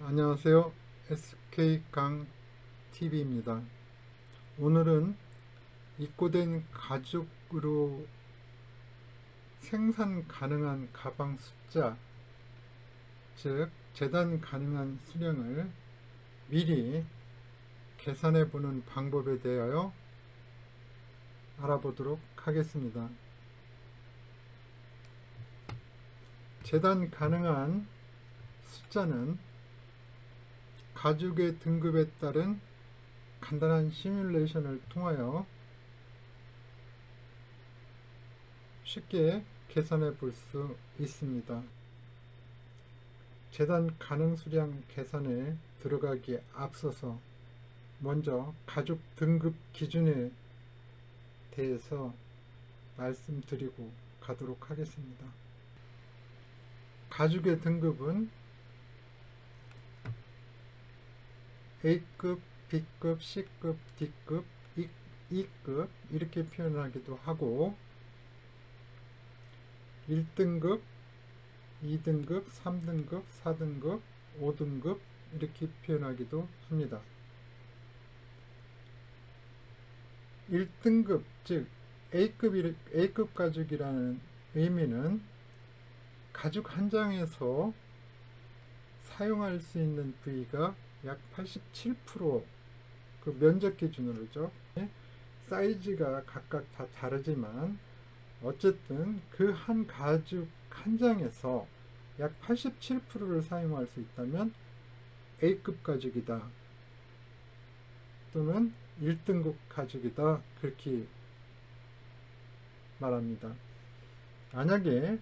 안녕하세요. SK강TV입니다. 오늘은 입고된 가죽으로 생산 가능한 가방 숫자, 즉 재단 가능한 수량을 미리 계산해 보는 방법에 대하여 알아보도록 하겠습니다. 재단 가능한 숫자는 가죽의 등급에 따른 간단한 시뮬레이션을 통하여 쉽게 계산해 볼 수 있습니다. 재단 가능 수량 계산에 들어가기에 앞서서 먼저 가죽 등급 기준에 대해서 말씀드리고 가도록 하겠습니다. 가죽의 등급은 A급, B급, C급, D급, E급 이렇게 표현하기도 하고 1등급, 2등급, 3등급, 4등급, 5등급 이렇게 표현하기도 합니다. 1등급, 즉 A급 가죽이라는 의미는 가죽 한 장에서 사용할 수 있는 부위가 약 87% 그 면적 기준으로죠. 사이즈가 각각 다 다르지만 어쨌든 그 한 가죽 한 장에서 약 87%를 사용할 수 있다면 A급 가죽이다 또는 1등급 가죽이다 그렇게 말합니다. 만약에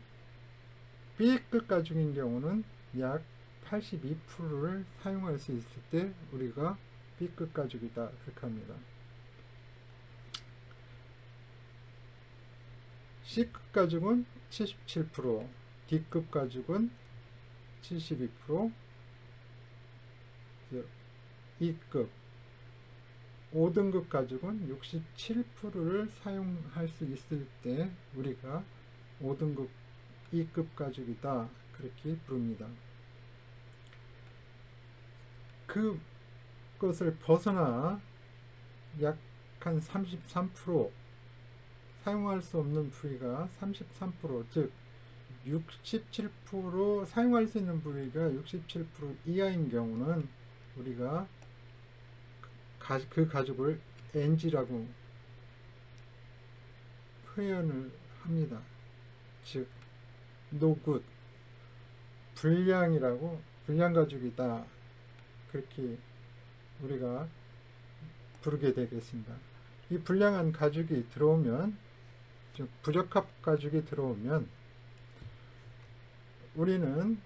B급 가죽인 경우는 약 82%를 사용할 수 있을 때 우리가 B급 가죽이다 그렇게 합니다. C급 가죽은 77%, D급 가죽은 72%, E급, 5등급 가죽은 67%를 사용할 수 있을 때 우리가 5등급 E급 가죽이다 그렇게 부릅니다. 그것을 벗어나 약 한 33% 사용할 수 없는 부위가 33%, 즉 67% 사용할 수 있는 부위가 67% 이하인 경우는 우리가 그 가죽을 NG라고 표현을 합니다. 즉 노굿, 불량이라고, 불량 가죽이다 그렇게 우리가 부르게 되겠습니다. 이 불량한 가죽이 들어오면, 즉 부적합 가죽이 들어오면 우리는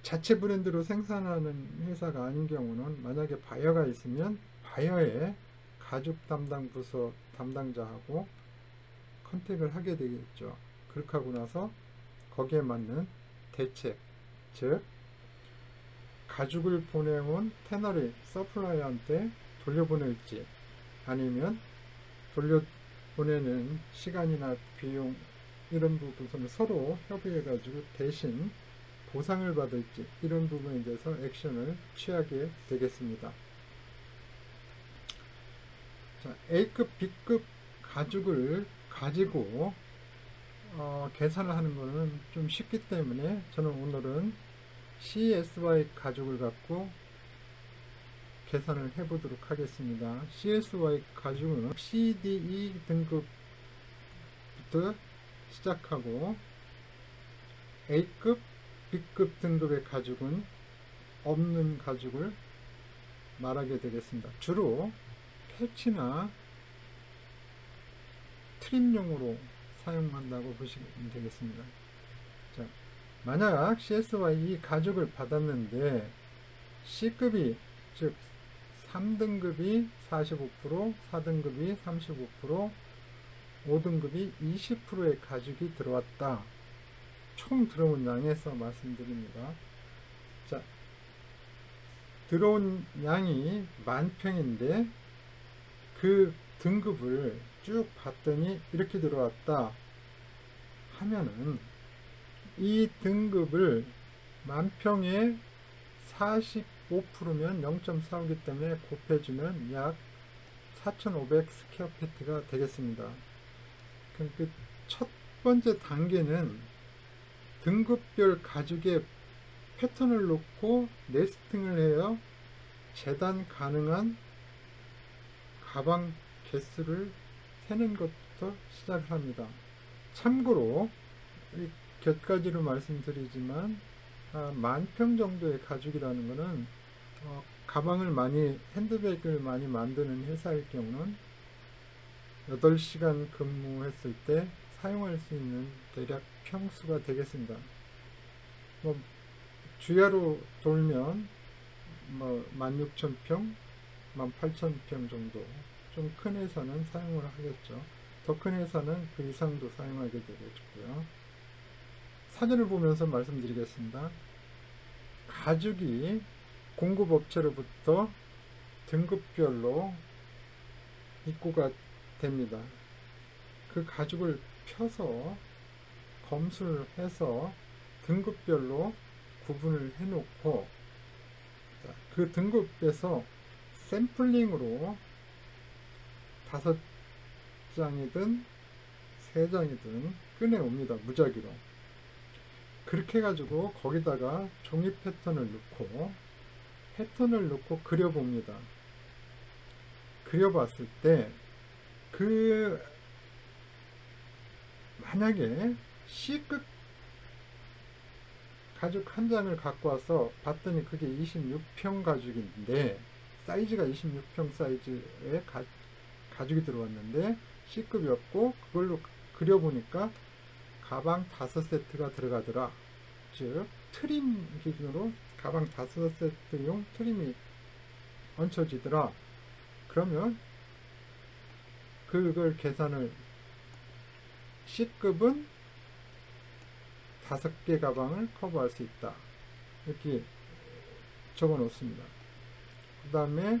자체 브랜드로 생산하는 회사가 아닌 경우는 만약에 바이어가 있으면 바이어의 가죽 담당 부서 담당자하고 컨택을 하게 되겠죠. 그렇게 하고 나서 거기에 맞는 대책, 즉 가죽을 보내온 테너리, 서플라이어한테 돌려보낼지 아니면 돌려보내는 시간이나 비용 이런 부분을 서로 협의해 가지고 대신 보상을 받을지 이런 부분에 대해서 액션을 취하게 되겠습니다. 자, A급, B급 가죽을 가지고 계산을 하는 것은 좀 쉽기 때문에 저는 오늘은 CSY 가죽을 갖고 계산을 해 보도록 하겠습니다. CSY 가죽은 CDE 등급부터 시작하고 A급, B급 등급의 가죽은 없는 가죽을 말하게 되겠습니다. 주로 패치나 트림용으로 사용한다고 보시면 되겠습니다. 자, 만약 CSY 가죽을 받았는데 C급이, 즉 3등급이 45%, 4등급이 35%, 5등급이 20%의 가죽이 들어왔다. 총 들어온 양에서 말씀드립니다. 자, 들어온 양이 10,000평인데 그 등급을 쭉 봤더니 이렇게 들어왔다 하면은 이 등급을 만평에 45%면 0.45이기 때문에 곱해주면 약 4,500 스퀘어피트가 되겠습니다. 그 첫 번째 단계는 등급별 가죽에 패턴을 놓고 네스팅을 해야 재단 가능한 가방 개수를 세는 것부터 시작합니다. 참고로 몇 가지로 말씀드리지만 만평 정도의 가죽이라는 것은 가방을 많이 핸드백을 많이 만드는 회사일 경우는 8시간 근무했을 때 사용할 수 있는 대략 평수가 되겠습니다. 주야로 돌면 16,000평, 18,000평 정도, 좀 큰 회사는 사용을 하겠죠. 더 큰 회사는 그 이상도 사용하게 되겠고요. 사진을 보면서 말씀드리겠습니다. 가죽이 공급업체로부터 등급별로 입고가 됩니다. 그 가죽을 펴서 검수를 해서 등급별로 구분을 해놓고 그 등급에서 샘플링으로 5장이든 3장이든 꺼내옵니다. 무작위로. 그렇게 해가지고 거기다가 종이 패턴을 넣고 그려봅니다. 그려봤을 때 만약에 C급 가죽 한 장을 갖고 와서 봤더니 그게 26평 가죽인데 사이즈가 26평 사이즈의 가죽이 들어왔는데 C급이었고 그걸로 그려보니까 가방 5세트가 들어가더라. 즉 트림 기준으로 가방 5세트용 트림이 얹혀지더라. 그러면 그걸 계산을 C급은 5개 가방을 커버할 수 있다. 이렇게 적어 놓습니다. 그 다음에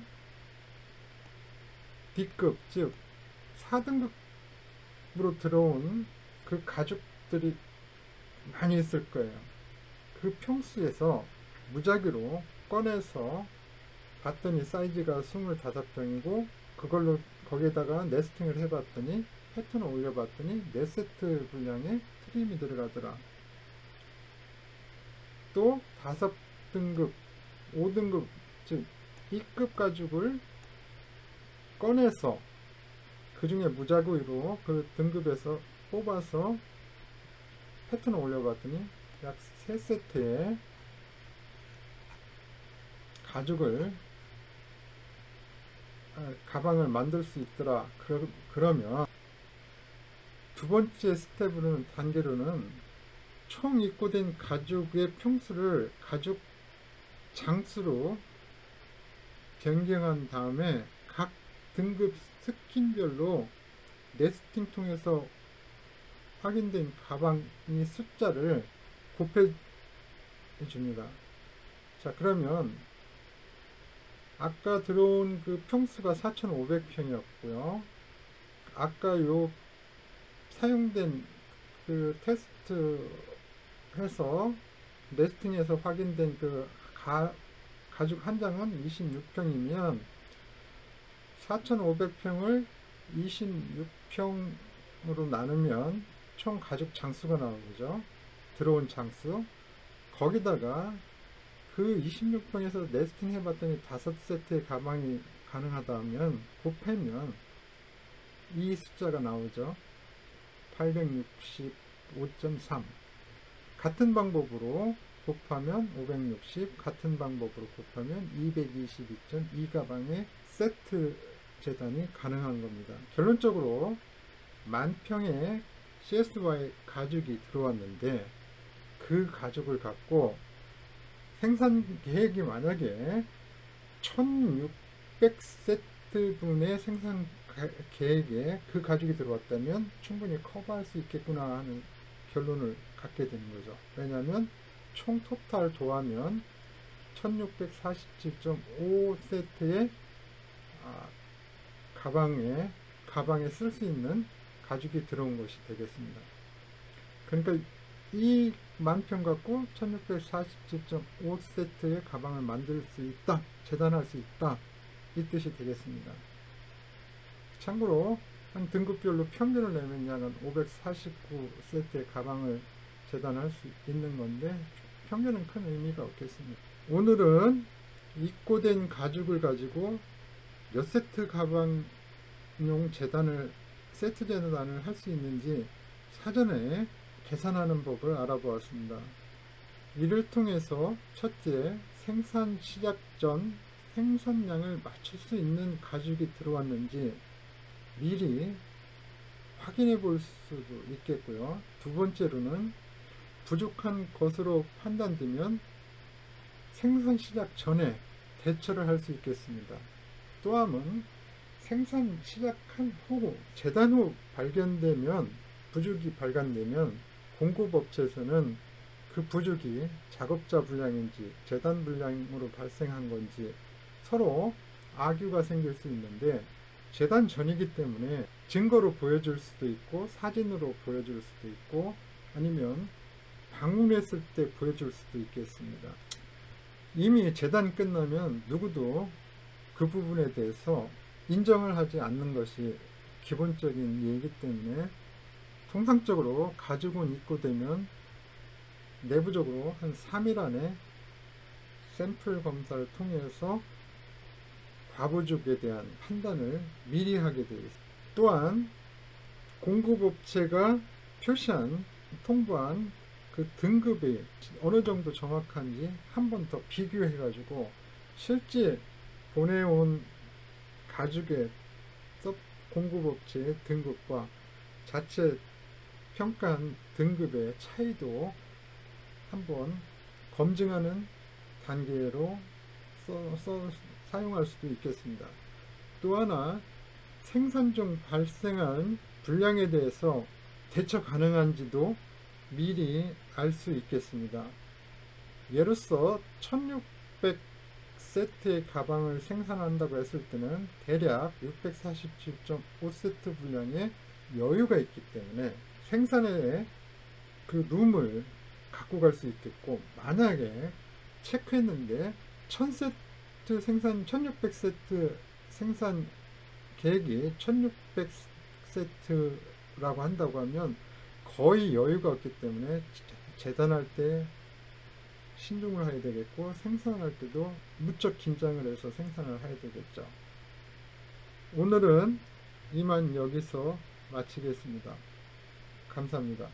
D급, 즉 4등급으로 들어온 그 가죽들이 많이 있을 거예요. 그 평수에서 무작위로 꺼내서 봤더니 사이즈가 25평이고 그걸로 거기에다가 네스팅을 해봤더니 패턴을 올려봤더니 4세트 분량의 트림이 들어가더라. 또 5등급, 5등급, 즉 2급 가죽을 꺼내서 그 중에 무작위로 그 등급에서 뽑아서 패턴을 올려봤더니 약 3세트의 가방을 만들 수 있더라. 그러면 두 번째 스텝으로는 단계로는 총 입고된 가죽의 평수를 가죽 장수로 변경한 다음에 각 등급 스킨별로 네스팅 통해서 확인된 가방의 숫자를 곱해 줍니다. 자, 그러면 아까 들어온 그 평수가 4,500평이었고요. 아까 요 사용된 그 테스트 해서 네스팅에서 확인된 그 가죽 한 장은 26평이면 4,500평을 26평으로 나누면 총 가죽 장수가 나오죠. 들어온 장수. 거기다가 그 26평에서 네스팅 해봤더니 5세트의 가방이 가능하다면 곱하면 이 숫자가 나오죠. 865.3. 같은 방법으로 곱하면 560, 같은 방법으로 곱하면 222.2 가방의 세트 재단이 가능한 겁니다. 결론적으로 만평의 CSY 가죽이 들어왔는데 그 가죽을 갖고 생산 계획이 만약에 1600세트분의 생산 계획에 그 가죽이 들어왔다면 충분히 커버할 수 있겠구나 하는 결론을 갖게 되는 거죠. 왜냐하면 총 토탈 도하면 1647.5세트의 가방에 쓸 수 있는 가죽이 들어온 것이 되겠습니다. 그러니까 이 만평 갖고 1647.5세트의 가방을 만들 수 있다, 재단할 수 있다, 이 뜻이 되겠습니다. 참고로 한 등급별로 평균을 내면 약 549세트의 가방을 재단할 수 있는 건데 평균은 큰 의미가 없겠습니다. 오늘은 입고된 가죽을 가지고 몇 세트 가방용 재단을, 세트 재단을 할 수 있는지 사전에 계산하는 법을 알아보았습니다. 이를 통해서 첫째, 생산 시작 전 생산량을 맞출 수 있는 가죽이 들어왔는지 미리 확인해 볼 수도 있겠고요. 두 번째로는 부족한 것으로 판단되면 생산 시작 전에 대처를 할 수 있겠습니다. 또함은 생산 시작한 후, 재단 후 발견되면, 부족이 발견되면 공급업체에서는 그 부족이 작업자 불량인지 재단 불량으로 발생한 건지 서로 악유가 생길 수 있는데, 재단 전이기 때문에 증거로 보여줄 수도 있고 사진으로 보여줄 수도 있고 아니면 방문했을 때 보여줄 수도 있겠습니다. 이미 재단 끝나면 누구도 그 부분에 대해서 인정을 하지 않는 것이 기본적인 예이기 때문에 통상적으로 가죽은 입고되면 내부적으로 한 3일 안에 샘플 검사를 통해서 과부족에 대한 판단을 미리 하게 되어 있습니다. 또한 공급업체가 표시한, 통보한 그 등급이 어느 정도 정확한지 한 번 더 비교해 가지고 실제 보내온 가죽의 공급업체의 등급과 자체 평가한 등급의 차이도 한번 검증하는 단계로 사용할 수도 있겠습니다. 또 하나, 생산 중 발생한 불량에 대해서 대처 가능한지도 미리 알 수 있겠습니다. 예로서 1600세트의 가방을 생산한다고 했을 때는 대략 647.5세트 분량의 여유가 있기 때문에 생산에 그 룸을 갖고 갈 수 있겠고, 만약에 체크했는데 1000세트 생산, 1600세트 생산 계획이 1600세트라고 한다고 하면 거의 여유가 없기 때문에 재단할 때 신중을 해야 되겠고, 생산할 때도 무척 긴장을 해서 생산을 해야 되겠죠. 오늘은 이만 여기서 마치겠습니다. 감사합니다.